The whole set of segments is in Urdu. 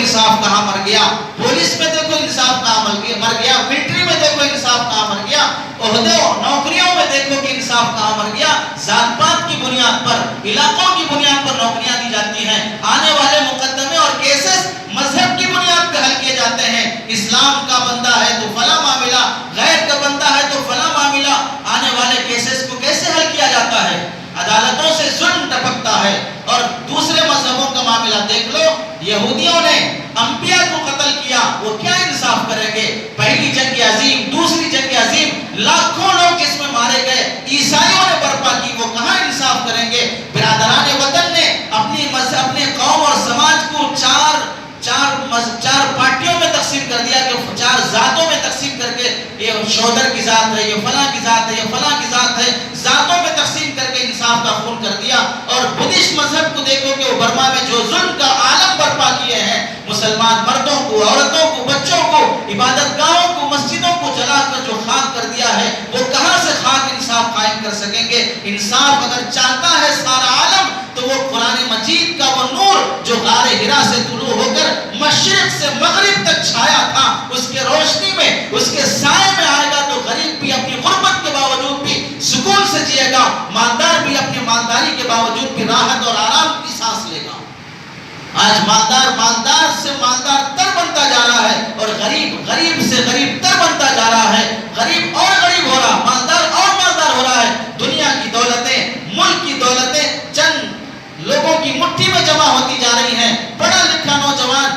انصاف کہاں مر گیا، پولیس میں دیکھو انصاف کہاں مر گیا، ملٹری میں دیکھو انصاف کہاں مر گیا، عہدے اور نوکریوں میں دیکھو کہ انصاف کہاں مر گیا۔ ذات پات کی بنیاد پر، علاقوں کی بنیاد پر نوکریاں دی جاتی ہیں، آنے والے مقدمے اور کیسز مذہب کی بنیاد پہ حل کیے جاتے ہیں۔ اسلام کا بندہ ہے تو فلاں معاملہ، غیر کا بندہ ہے تو فلاں معاملہ، آنے والے کیسز کو کیسے حل کیا جاتا ہے؟ عدالتوں سے ظلم ٹپکتا ہے۔ اور دوسرے مذہبوں کا معاملہ دیکھ لو، یہودیوں نے انبیاء کو قتل کیا، وہ کیا انصاف کریں گے؟ پہلی جنگ عظیم، دوسری جنگ عظیم، لاکھوں لوگ جس میں مارے گئے، عیسائیوں نے برپا کی، وہ کہاں انصاف کریں گے؟ برادران وطن نے اپنے قوم اور سماج کو چار پارٹیوں میں تقسیم کر دیا، کہ 4 ذاتوں میں تقسیم کر کے یہ شودر کی ذات ہے، یہ فلاں کی ذات ہے، یہ فلاں کی ذات ہے، ذاتوں میں تقسیم کر کے انصاف کا خون کر دیا۔ اور بدھسٹ مذہب کو دیکھو کہ وہ برما میں جو ظلم کا عالم برپا کیے ہیں، مسلمان مردوں کو، عورتوں کو، بچوں کو، عبادت گاہوں کو، مسجدوں کو جلا کر جو خاک کر دیا ہے، وہ کہاں سے خاک انصاف قائم کر سکیں گے؟ انصاف اگر چاہتا ہے سارا عالم تو وہ قرآن مجید کا وہ نور جو غار ہرا سے طلوع ہو کر مشرق سے مغرب تک چھایا تھا، اس کے روشنی میں، اس کے سائے میں آئے گا تو غریب بھی اپنی غربت کے باوجود بھی سکون سے جیے گا، مالدار بھی اپنی مالداری کے باوجود بھی راحت اور آرام کی سانس لے گا۔ آج مالدار سے مالدار تر بنتا جا رہا ہے، اور غریب سے غریب تر بنتا جا رہا ہے، غریب اور غریب ہو رہا، مالدار اور مالدار ہو رہا ہے۔ دنیا کی دولتیں، ملک کی دولتیں چند لوگوں کی مٹھی میں جمع ہوتی جا رہی ہیں۔ پڑھا لکھا نوجوان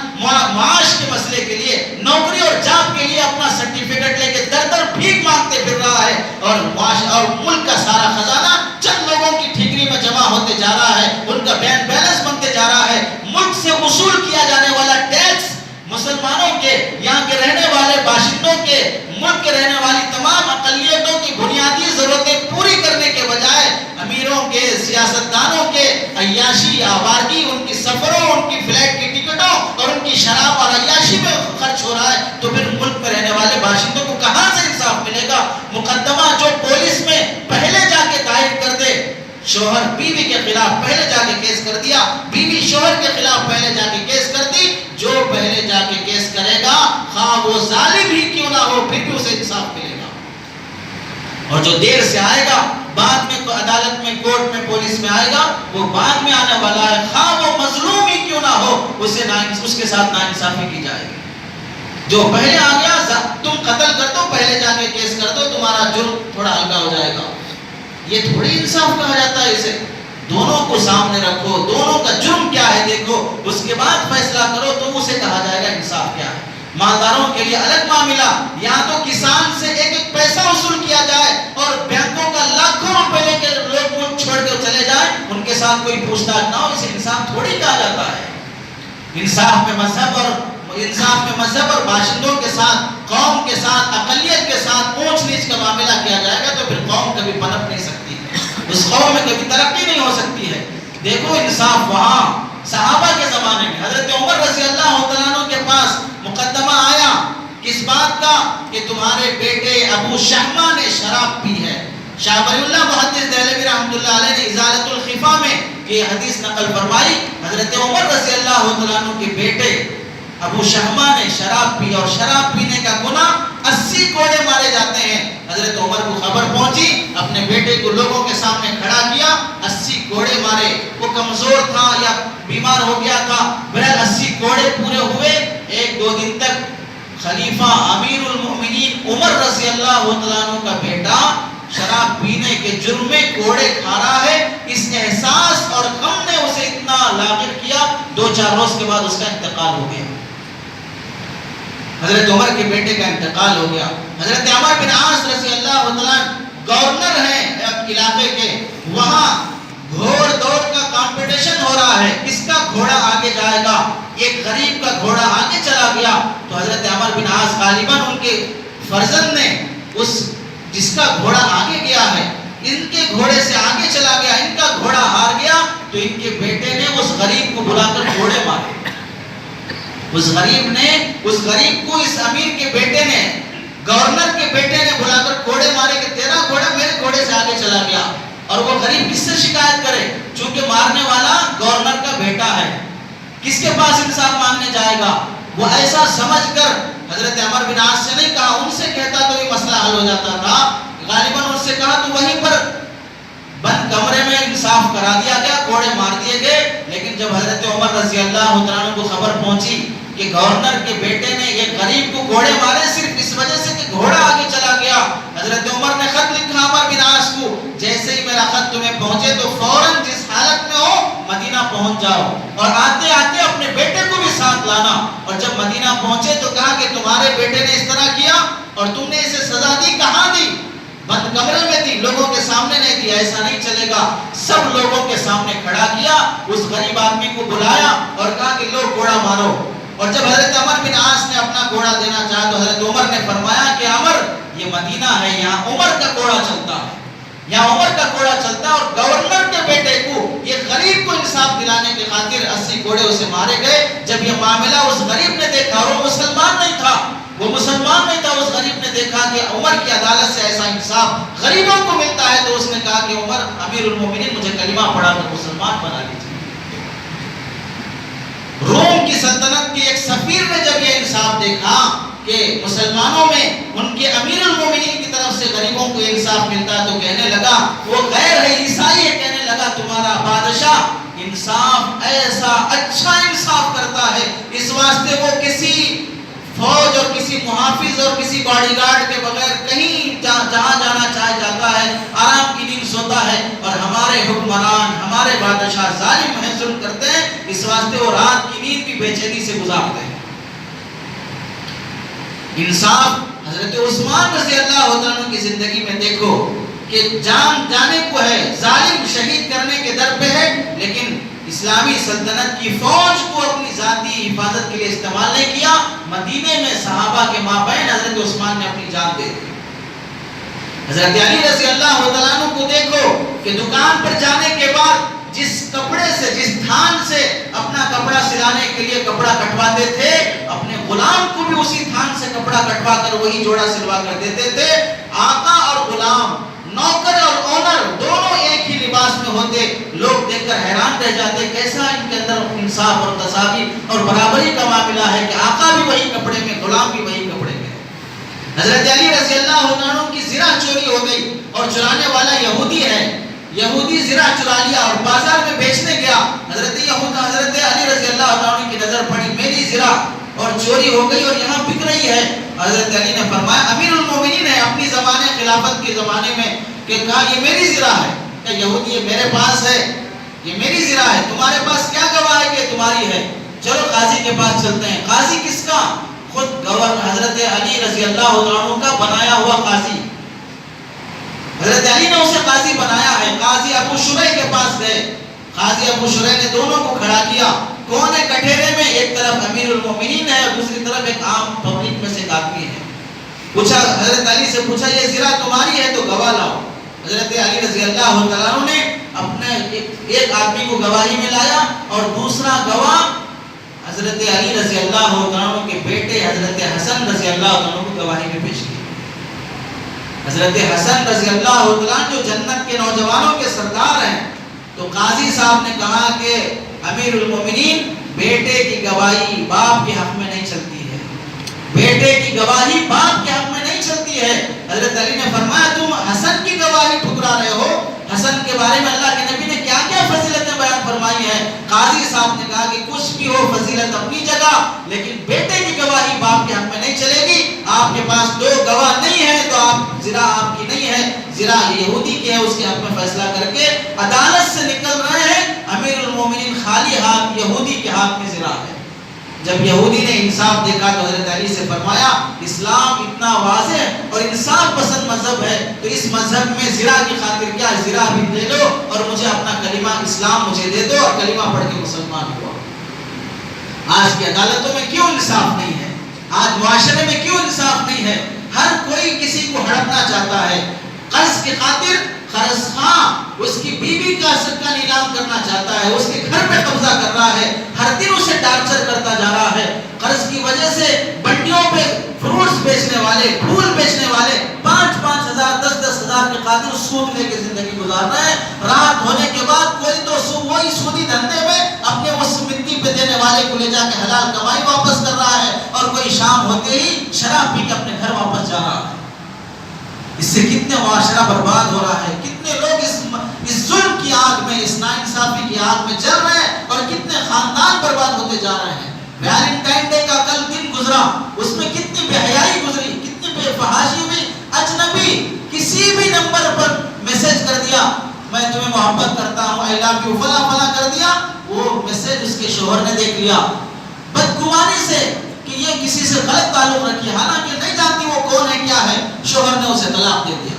معاش کے مسئلے کے لیے، نوکری اور جاب کے لیے اپنا سرٹیفکیٹ لے کے در در بھیک مانگتے پھر رہا ہے، اور ملک کا سارا خزانہ چند لوگوں کی ٹھیکری میں جمع ہوتے جا رہا ہے، ان کا بینک بیلنس بنتے جا رہا ہے۔ ملک سے وصول کیا جانے والا ٹیکس مسلمانوں کے، یہاں کے رہنے والے باشندوں کے، ملک کے رہنے والی تمام اقلیتوں کی بنیادی ضرورتیں پوری کرنے کے بجائے امیروں کے، سیاستدانوں کے عیاشی، آوارگی، ان کی سفروں، ان کی فلائٹ کی ٹکٹوں اور ان کی شراب اور عیاشی میں خرچ ہو رہا ہے، تو پھر ملک میں رہنے والے باشندوں کو کہاں سے انصاف ملے گا؟ مقدمہ جو پولیس میں پہلے جا کے دائر کر دے، شوہر بیوی کے خلاف پہلے جا کے کیس کر دیا، بیوی شوہر کے خلاف پہلے جا کے کیس کر دی، جو پہلے جا کے کیس کرے گا خواہ وہ ظالم ہی کیوں نہ ہو، پھر بھی اسے انصاف ملے گا۔ اور جو دیر سے آئے گا، بعد میں عدالت میں، کورٹ میں، پولیس میں آئے گا، وہ بعد میں آنے والا ہے، خواہ وہ مظلوم ہی کیوں نہ ہو، اس کے ساتھ ناانصافی کی جائے گی۔ جو پہلے آ گیا، تم قتل کر دو، پہلے جا کے کیس کر دو، تمہارا جرم تھوڑا ہلکا ہو جائے گا۔ یہ تھوڑی انصاف کہا جاتا ہے اسے؟ دونوں کو سامنے رکھو، دونوں کا جرم کیا ہے دیکھو، اس کے بعد فیصلہ کرو، تو اسے کہا جائے گا انصاف کیا ہے۔ مالداروں کے لیے الگ معاملہ، یا تو کسان سے ایک ایک پیسہ وصول کیا جائے اور بینکوں کا لاکھوں روپے لے کے لوگ ملک چھوڑ کے چلے جائیں، ان کے ساتھ کوئی پوچھ تاچھ نہ ہو، اسے انصاف تھوڑی کہا جاتا ہے۔ انصاف میں مذہب اور باشندوں کے ساتھ، قوم کے ساتھ، اقلیت کے ساتھ اونچ نیچ کا معاملہ کیا جائے گا تو پھر قوم کبھی پنپ نہیں سکتی ہے، اس قوم میں کبھی ترقی نہیں ہو سکتی ہے۔ دیکھو انصاف وہاں صحابہ کے زمانے میں حضرت عمر رضی اللہ عنہ کے پاس مقدمہ آیا کس بات کا، کہ تمہارے بیٹے ابو شہمہ نے شراب پی ہے۔ شاہ ولی اللہ محدث دہلوی رحمۃ اللہ علیہ نے ازالۃ الخفا میں یہ حدیث نقل فرمائی، حضرت عمر رضی اللہ عنہ کے بیٹے ابو شہمہ نے شراب پی، اور شراب پینے کا گناہ 80 کوڑے مارے جاتے ہیں۔ حضرت عمر کو خبر پہنچی، اپنے بیٹے کو لوگوں کے سامنے کھڑا کیا، 80 کوڑے مارے۔ وہ کمزور تھا یا بیمار ہو گیا تھا، بہرحال 80 کوڑے پورے ہوئے۔ 1-2 دن تک خلیفہ امیر المؤمنین عمر رضی اللہ عنہ کا بیٹا شراب پینے کے جرم میں کوڑے کھا رہا ہے۔ اس احساس اور غم نے اسے اتنا لاغر کیا، 2-4 روز کے بعد اس کا انتقال ہو گیا۔ حضرت عمر کے بیٹے کا انتقال ہو گیا۔ حضرت عمر بن عاص رضی اللہ عنہ گورنر ہیں ایک علاقے کے، وہاں گھوڑ دوڑ کا کمپٹیشن ہو رہا ہے، کس کا گھوڑا آگے جائے گا۔ ایک غریب کا گھوڑا آگے چلا گیا تو حضرت عمر بن عاص غالباً ان کے فرزند نے جس کا گھوڑا آگے گیا ہے، ان کے گھوڑے سے آگے چلا گیا، ان کا گھوڑا ہار گیا تو ان کے بیٹے نے اس غریب کو بلا کر گھوڑے مارے۔ اس غریب کو اس امیر کے بیٹے نے، گورنر کے بیٹے نے بلا کر گھوڑے مارے کہ تیرا گھوڑا میرے گھوڑے سے آگے چلا گیا۔ اور وہ غریب کس سے شکایت کرے؟ چونکہ مارنے والا گورنر کا بیٹا ہے، کس کے پاس انصاف مانگنے جائے گا؟ وہ ایسا سمجھ کر حضرت عمر بن عاص سے نہیں کہا، ان سے کہتا تو یہ مسئلہ حل ہو جاتا تھا، غالباً ان سے کہا تو وہیں پر بند کمرے میں انصاف کرا دیا گیا، کوڑے مار دیے گئے۔ لیکن جب حضرت عمر رضی اللہ عنہ کو خبر پہنچی کہ گورنر کے بیٹے نے ایک غریب کو کوڑے مارے صرف اس وجہ سے کہ گھوڑا آگے چلا گیا، حضرت عمر نے خط لکھا عمر بن عاص کو، جیسے ہی میرا خط تمہیں پہنچے تو فوراً جس حالت میں ہو مدینہ پہنچ جاؤ، اور آتے آتے اپنے بیٹے کو بھی ساتھ لانا۔ اور جب مدینہ پہنچے تو کہا کہ تمہارے بیٹے نے اس طرح کیا اور تم نے اسے سزا دی، کہاں دی؟ بند کمرے میں دی، لوگوں کے سامنے نہیں دی، ایسا نہیں چلے گا۔ سب لوگوں کے سامنے کھڑا کیا، اس غریب آدمی کو بلایا اور کہا کہ لو گھوڑا مارو۔ اور جب حضرت عمر بن عاص نے اپنا گھوڑا دینا چاہا تو حضرت عمر نے فرمایا کہ عمر یہ مدینہ ہے، یہاں عمر کا گھوڑا چلتا ہے، یہاں عمر کا گھوڑا چلتا ہے، اور گورنر کے بیٹے کو، یہ غریب کو انصاف دلانے کی خاطر 80 گھوڑے اسے مارے گئے۔ جب یہ معاملہ اس غریب نے دیکھا، اور وہ مسلمان نہیں تھا، اس غریب نے دیکھا کہ عمر کی عدالت سے ایسا انصاف غریبوں کو ملتا ہے، تو اس نے کہا کہ عمر امیر المومنین مجھے کلمہ پڑھا کر مسلمان بنا لیجیے۔ روم کی سلطنت کے ایک سفیر نے جب یہ انصاف دیکھا کہ مسلمانوں میں ان کے امیر المومنین کی طرف سے غریبوں کو انصاف ملتا ہے، تو کہنے لگا، وہ غیر ہے، عیسائی ہے، کہنے لگا تمہارا بادشاہ انصاف ایسا اچھا انصاف کرتا ہے، اس واسطے وہ کسی فوج اور کسی محافظ اور کسی باڈی گارڈ کے بغیر کہیں جہاں جانا چاہے جاتا ہے، آرام کی نیند سوتا ہے، اور ہمارے حکمران، ہمارے بادشاہ ظالم ہیں، ظلم کرتے ہیں، اس واسطے وہ رات کی نیند بھی بے چینی سے گزارتے ہیں۔ انصاف حضرت عثمان رضی اللہ عنہ کی زندگی میں دیکھو کہ جان جانے کو ہے، ظالم شہید کرنے کے در پہ ہے، لیکن اسلامی سلطنت کی فوج کو اپنی ذاتی حفاظت کے لیے استعمال نہیں کیا۔ مدینے میں صحابہ کے مابین حضرت عثمان نے اپنی جان دے دی۔ حضرت علی رضی اللہ عنہ کو دیکھو کہ دکان پر جانے کے بعد جس کپڑے سے، جس تھان سے اپنا کپڑا سلانے کے لیے کپڑا کٹواتے تھے، اپنے غلام کو بھی اسی تھان سے کپڑا کٹوا کر وہی جوڑا سلوا کر دیتے تھے۔ آقا اور غلام، نوکر اور اونر دونوں ایک ہی لباس میں ہوتے، لوگ دیکھ کر حیران رہ جاتے کیسا ان کے اندر انصاف اور تصافی اور برابری کا معاملہ ہے کہ آقا بھی وہی کپڑے میں، غلام بھی وہی کپڑے میں۔ حضرت علی رضی اللہ عنہ کی زرہ چوری ہو گئی، اور چرانے والا یہودی ہے، یہودی زرہ چرا لیا اور بازار میں بیچنے گیا۔ حضرت علی رضی اللہ عنہ کی نظر پڑی، میری زرہ اور چوری ہو گئی اور یہاں بک رہی ہے۔ حضرت علی نے فرمایا، امیر المومنین ہے اپنی زمانے خلافت کے زمانے میں، کہ کہا یہ میری زرہ ہے، کہ یہودی یہ میرے پاس ہے، یہ میری زرہ ہے، تمہارے پاس کیا گواہ ہے کہ تمہاری ہے؟ چلو قاضی کے پاس چلتے ہیں۔ قاضی کس کا؟ خود گورنر حضرت علی رضی اللہ عنہ کا بنایا ہوا قاضی، حضرت علی نے اسے قاضی بنایا ہے۔ قاضی ابو شریح کے پاس گئے، قاضی ابو شریح نے دونوں کو کھڑا کیا، کون ہے کٹہرے میں؟ ایک طرف امیر المومنین ہے اور دوسری طرف ایک عام پبلک میں سے ایک آدمی ہے۔ پوچھا، حضرت علی سے پوچھا یہ زرہ تمہاری ہے تو گواہ لاؤ۔ حضرت علی رضی اللہ عنہ نے اپنے ایک آدمی کو گواہی میں لایا، اور دوسرا گواہ حضرت علی رضی اللہ عنہ کے بیٹے حضرت حسن رضی اللہ عنہ کو گواہی میں پیش کیا۔ حضرت حسن رضی اللہ عنہ جو جنت کے نوجوانوں کے سردار ہیں، تو قاضی صاحب نے کہا کہ امیر المومنین، بیٹے کی گواہی باپ کے حق میں نہیں چلتی ہے، بیٹے کی گواہی باپ کے حق میں نہیں چلتی ہے۔ حضرت علی نے فرمایا تم حسن کی گواہی ٹھکرا رہے ہو، حسن کے بارے میں اللہ کے نبی نے کیا کیا فضیلتیں بیان فرمائی ہیں۔ قاضی صاحب نے کہا کہ کچھ بھی ہو فضیلت اپنی جگہ، لیکن بیٹے کی گواہی باپ کے حق میں نہیں چلے گی۔ آپ کے پاس دو گواہ نہیں ہے تو آپ زرہ آپ کی نہیں ہے، زرہ یہودی کی ہے، اس کے حق میں فیصلہ کر کے عدالت سے نکل رہے ہیں۔ امیر المومنین خالی ہاتھ، یہودی کے ہاتھ میں زرہ ہے۔ جب یہودی نے انصاف دیکھا تو حضرت علی سے فرمایا، اسلام اتنا واضح اور انصاف پسند مذہب ہے، تو اس مذہب میں زرہ کی خاطر کیا، زرہ بھی دے دو اور مجھے اپنا کلمہ اسلام مجھے دے دو، اور کلمہ پڑھ کے مسلمان ہوا۔ آج کی عدالتوں میں کیوں انصاف نہیں ہے؟ آج معاشرے میں کیوں انصاف نہیں ہے؟ ہر کوئی کسی کو ہڑپنا چاہتا ہے، قرض کی خاطر قرض خواہ اس کی بیوی کا صدقہ نیلام کرنا چاہتا ہے، اس کے گھر پہ قبضہ کر رہا ہے، ہر دن اسے ٹارچر کرتا جا رہا ہے۔ قرض کی وجہ سے منڈیوں پہ فروٹس بیچنے والے، پھول بیچنے والے 5,000 10,000 اللہ کے قادر سود لے کے زندگی گزار رہے ہیں. رات ہونے کے بعد کوئی تو وہی سودی دھندے میں اپنے اس مٹی پہ دینے والے کو لے جا کے حلال کمائی واپس کر رہا ہے, اور کوئی شام ہوتے ہی شراب پی کے اپنے گھر واپس جا رہا ہے. اس سے کتنے معاشرہ برباد ہو رہا ہے, کتنے لوگ اس ظلم کی آگ میں, اس ناانصافی کی آگ میں جل رہے ہیں, اور کتنے خاندان برباد ہوتے جا رہے ہیں. ویلنٹائن ڈے کا کل دن گزرا, اس میں کتنی بے حیائی گزری, کتنی بے فحاشی ہوئی. اجنبی کسی بھی نمبر پر میسج کر دیا میں تمہیں محبت کرتا ہوں, آئی لو یو, فلاں فلاں کر دیا, وہ میسج اس کے شوہر نے دیکھ لیا بدگمانی سے کہ یہ کسی سے غلط تعلق رکھی, حالانکہ نہیں جانتی وہ کون ہے کیا ہے. شوہر نے اسے طلاق دے دیا.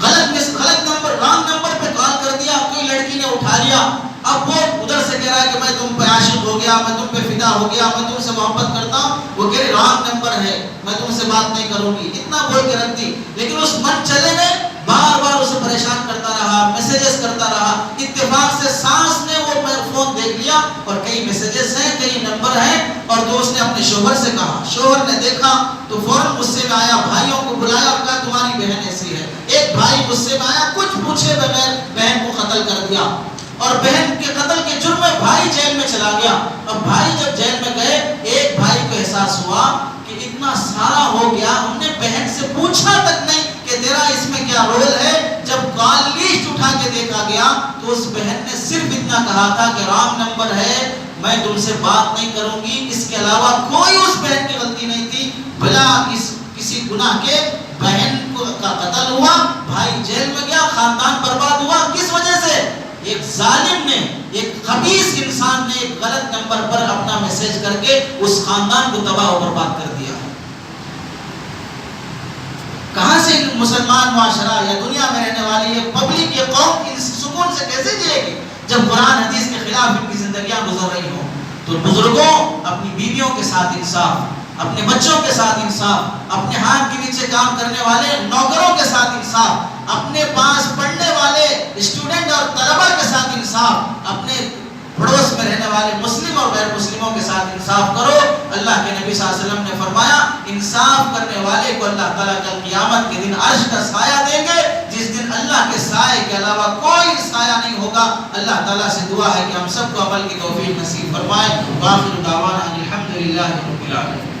غلط نمبر, رانگ نمبر پہ کال کر دیا, کوئی لڑکی نے اٹھا لیا. اب وہ ادھر سے کہہ رہا ہے کہ میں تم پہ عاشق ہو گیا, میں تم پہ فدا ہو گیا, میں تم سے محبت کرتا ہوں. وہ کہہ رہی رانگ نمبر ہے, میں تم سے بات نہیں کروں گی, اتنا بول کے رکھ دی. لیکن اس من چلے نے بار بار اسے پریشان کرتا رہا, میسیجز کرتا رہا. اتفاق سے ساس نے وہ فون دیکھ لیا, اور کئی میسیجز ہیں, کئی نمبر ہیں, اور دوست نے اپنے شوہر سے کہا. شوہر نے دیکھا تو فوراً غصے میں آیا, بھائیوں کو بلایا اور کہا تمہاری بہن ایسی ہے. ایک بھائی غصے میں آیا, کچھ پوچھے بغیر بہن کو قتل کر دیا, اور بہن کے قتل کے جرم میں بھائی جیل میں چلا گیا. اب بھائی جب جیل میں گئے, ایک بھائی کو احساس ہوا کہ اتنا سارا ہو گیا, ہم نے بہن سے پوچھا تک نہیں کہ تیرا اس میں کیا رول ہے. جب کال لیسٹ اٹھا کے دیکھا گیا تو اس بہن نے صرف اتنا کہا تھا کہ رانگ نمبر ہے, میں تم سے بات نہیں کروں گی. اس کے علاوہ کوئی اس بہن کی غلطی نہیں تھی. بلا کسی گناہ کے بہن کا قتل ہوا, بھائی جیل میں گیا, خاندان برباد ہوا. کس وجہ سے؟ ایک ظالم نے, ایک خبیث انسان نے ایک غلط نمبر پر اپنا میسج کر کے اس خاندان کو تباہ و برباد کر دیا. کہاں سے مسلمان معاشرہ یا دنیا میں رہنے والی یہ پبلک, یہ قوم اس سکون سے کیسے جیے گی جب قرآن حدیث کے خلاف ان کی زندگیاں گزر رہی ہوں؟ تو بزرگوں, اپنی بیویوں کے ساتھ انصاف, اپنے بچوں کے ساتھ انصاف, اپنے ہاتھ کے نیچے کام کرنے والے نوکروں کے ساتھ انصاف, اپنے پاس پڑھنے والے اسٹوڈنٹ اور طلبہ کے ساتھ انصاف, اپنے پڑوس میں رہنے والے مسلم اور غیر مسلموں کے ساتھ انصاف کرو. اللہ کے نبی صلی اللہ علیہ وسلم نے فرمایا انصاف کرنے والے کو اللہ تعالیٰ کل قیامت کے دن عرش کا سایہ دیں گے, جس دن اللہ کے سائے کے علاوہ کوئی سایہ نہیں ہوگا. اللہ تعالیٰ سے دعا ہے کہ ہم سب کو عمل کی توفیق نصیب فرمائے. وآخر دعوانا الحمدللہ رب العالمین.